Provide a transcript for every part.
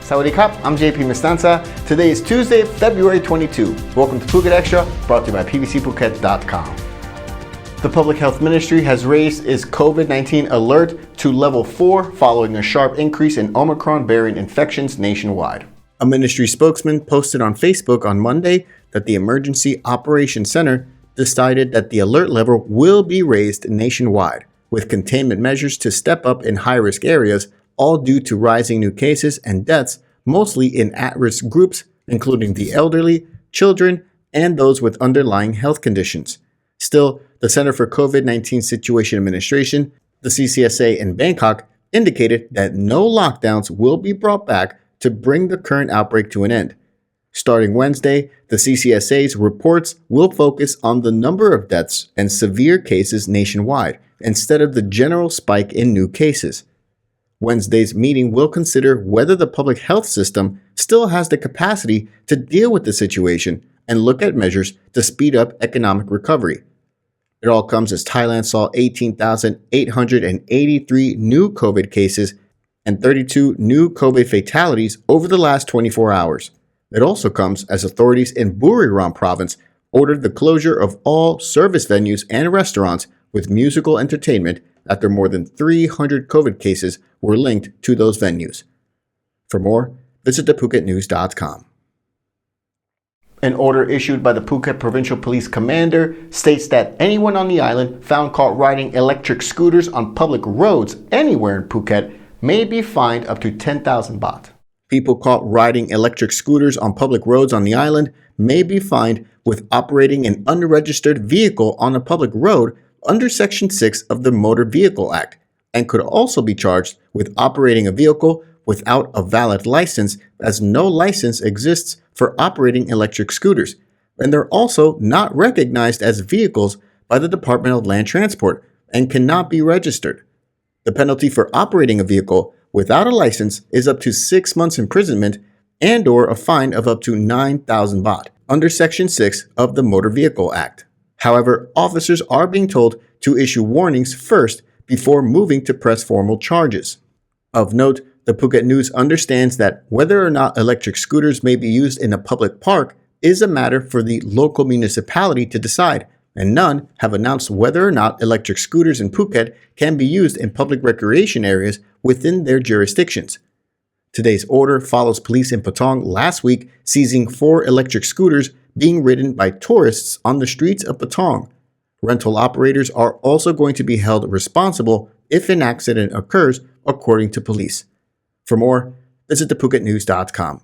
Sawadee Krap, I'm JP Mestanza. Today is Tuesday, February 22. Welcome to Phuket Extra, brought to you by pbcphuket.com. The Public Health Ministry has raised its COVID-19 alert to level 4 following a sharp increase in Omicron variant infections nationwide. A ministry spokesman posted on Facebook on Monday that the Emergency Operations Center decided that the alert level will be raised nationwide, with containment measures to step up in high-risk areas, all due to rising new cases and deaths, mostly in at-risk groups, including the elderly, children, and those with underlying health conditions. Still, the Center for COVID-19 Situation Administration, the CCSA in Bangkok, indicated that no lockdowns will be brought back to bring the current outbreak to an end. Starting Wednesday, the CCSA's reports will focus on the number of deaths and severe cases nationwide, instead of the general spike in new cases. Wednesday's meeting will consider whether the public health system still has the capacity to deal with the situation and look at measures to speed up economic recovery. It all comes as Thailand saw 18,883 new COVID cases and 32 new COVID fatalities over the last 24 hours. It also comes as authorities in Buriram province ordered the closure of all service venues and restaurants with musical entertainment after more than 300 COVID cases were linked to those venues. For more, visit thephuketnews.com. An order issued by the Phuket Provincial Police Commander states that anyone on the island found caught riding electric scooters on public roads anywhere in Phuket may be fined up to 10,000 baht. People caught riding electric scooters on public roads on the island may be fined with operating an unregistered vehicle on a public road under Section 6 of the Motor Vehicle Act, and could also be charged with operating a vehicle without a valid license, as no license exists for operating electric scooters, and they're also not recognized as vehicles by the Department of Land Transport and cannot be registered. The penalty for operating a vehicle without a license is up to 6 months imprisonment and/or a fine of up to 9,000 baht under Section 6 of the Motor Vehicle Act. However, officers are being told to issue warnings first before moving to press formal charges. Of note, the Phuket News understands that whether or not electric scooters may be used in a public park is a matter for the local municipality to decide, and none have announced whether or not electric scooters in Phuket can be used in public recreation areas within their jurisdictions. Today's order follows police in Patong last week seizing 4 electric scooters being ridden by tourists on the streets of Patong. Rental operators are also going to be held responsible if an accident occurs, according to police. For more, visit thephuketnews.com.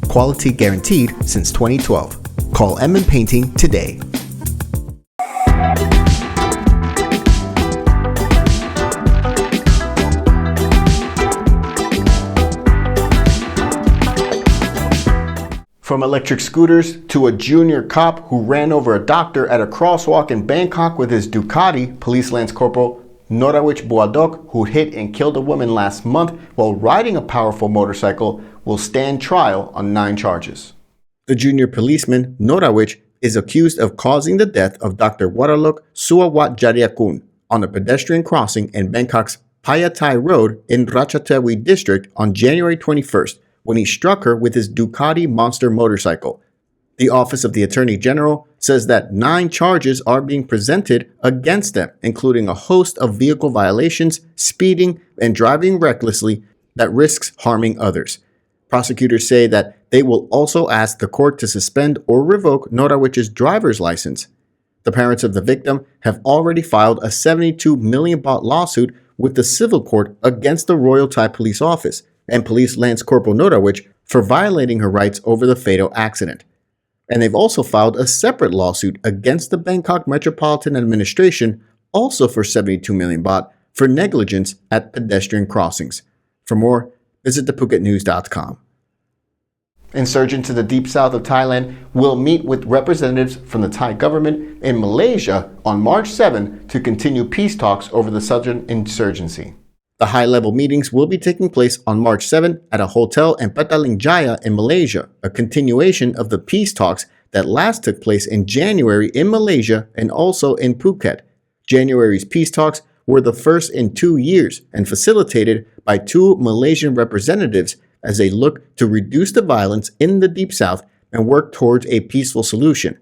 Quality guaranteed since 2012. Call M Painting today. From electric scooters to a junior cop who ran over a doctor at a crosswalk in Bangkok with his Ducati, Police Lance Corporal Narathiwat Buadok, who hit and killed a woman last month while riding a powerful motorcycle, will stand trial on 9 charges. The junior policeman, Narathiwat, is accused of causing the death of Dr. Waralok Suawat Jariakun on a pedestrian crossing in Bangkok's Pattani Road in Ratchathani district on January 21st when he struck her with his Ducati Monster motorcycle. The Office of the Attorney General says that 9 charges are being presented against them, including a host of vehicle violations, speeding, and driving recklessly that risks harming others. Prosecutors say that they will also ask the court to suspend or revoke Narathiwat's driver's license. The parents of the victim have already filed a 72 million baht lawsuit with the civil court against the Royal Thai Police Office and Police Lance Corporal Narathiwat for violating her rights over the fatal accident. And they've also filed a separate lawsuit against the Bangkok Metropolitan Administration, also for 72 million baht, for negligence at pedestrian crossings. For more, visit thephuketnews.com. Insurgents in the deep south of Thailand will meet with representatives from the Thai government in Malaysia on March 7 to continue peace talks over the southern insurgency. The high-level meetings will be taking place on March 7 at a hotel in Petaling Jaya in Malaysia, a continuation of the peace talks that last took place in January in Malaysia and also in Phuket. January's peace talks were the first in 2 years and facilitated by 2 Malaysian representatives as they look to reduce the violence in the Deep South and work towards a peaceful solution.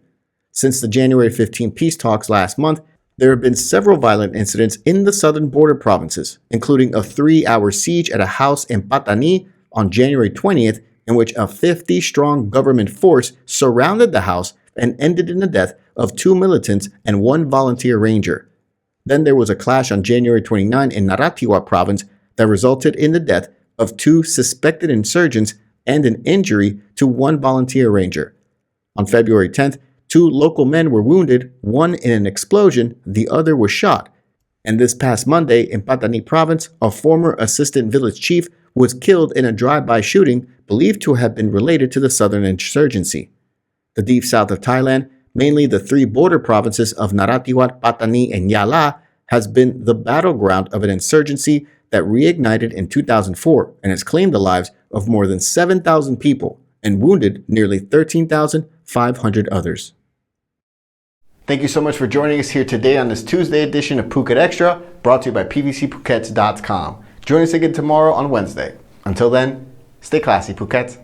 Since the January 15 peace talks last month, there have been several violent incidents in the southern border provinces, including a 3-hour siege at a house in Pattani on January 20th, in which a 50-strong government force surrounded the house and ended in the death of 2 militants and 1 volunteer ranger. Then there was a clash on January 29 in Narathiwat province that resulted in the death of 2 suspected insurgents and an injury to 1 volunteer ranger. On February 10th, 2 local men were wounded, one in an explosion, the other was shot. And this past Monday in Pattani province, a former assistant village chief was killed in a drive-by shooting believed to have been related to the southern insurgency. The deep south of Thailand, mainly the 3 border provinces of Narathiwat, Pattani, and Yala, has been the battleground of an insurgency that reignited in 2004 and has claimed the lives of more than 7,000 people and wounded nearly 13,500 others. Thank you so much for joining us here today on this Tuesday edition of Phuket Extra, brought to you by pvcphuket.com. Join us again tomorrow on Wednesday. Until then, stay classy, Phuket.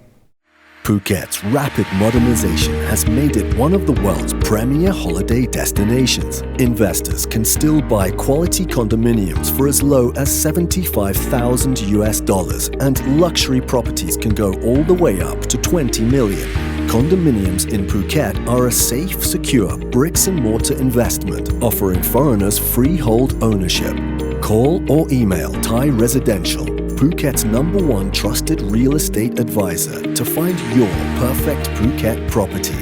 Phuket's rapid modernization has made it one of the world's premier holiday destinations. Investors can still buy quality condominiums for as low as $75,000 and luxury properties can go all the way up to 20 million. Condominiums in Phuket are a safe, secure bricks-and-mortar investment offering foreigners freehold ownership. Call or email Thai Residential, Phuket's #1 trusted real estate advisor, to find your perfect Phuket property.